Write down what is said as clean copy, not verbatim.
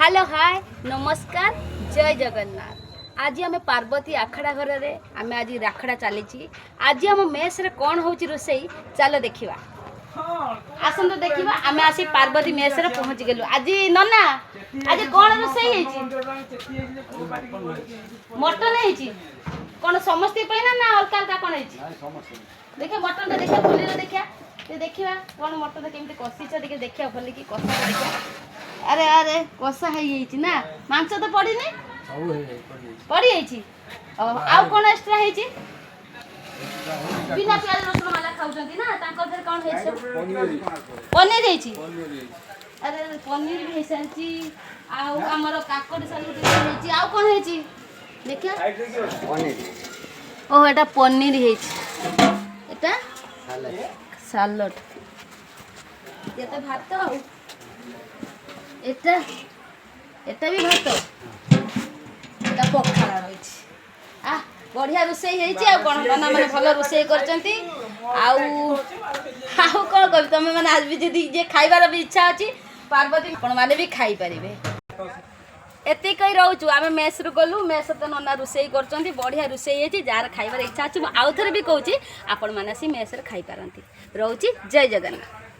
Hello hi नमस्कार जय जगन्नाथ। आज आम पार्वती आखड़ा घर में आम आज राखड़ा चली। आज आम मेस रे कौन हो रोसई चलो देखा आसत देखा। आम आसी पार्वती मेस रे पहुँच गलु। आज नना आज कौन रोसई मटन है कौन समस्ते ना अलग अलग कौन है देखिए मटन देखा खोल देखा देखा कौन मटन केमी कषिच देखा खोल कि कषा देखा। अरे अरे कषा है ना मांस तो पड़ी पड़ी आउ कौन एक्स्ट्रा है बिना प्याज रसुण वाला खाऊंगी ना कौन है पनीर है। अरे पनीर भी सारी आमर काकड़ी साल आउ कौन है देखिए ओह एटा पनीर है सालड ये तो भात एटा एटा भी भात एटा पखाड़ रही आ बढ़िया रोसई है कौन नाना मैंने भल रोसई कर कौन कह तुम मैंने आज भी जी खाइबार भी इच्छा अच्छी पार्वती आपण मैंने भी खाई पारे एतिक रोचु आम मेस रु गलु मेस तो नना रोसई कर बढ़िया रोसई है जार खाइबार इच्छा अच्छी आउ थे भी कहूँ आपण मैंने मेस खाई पारती रोची जय जगन्नाथ।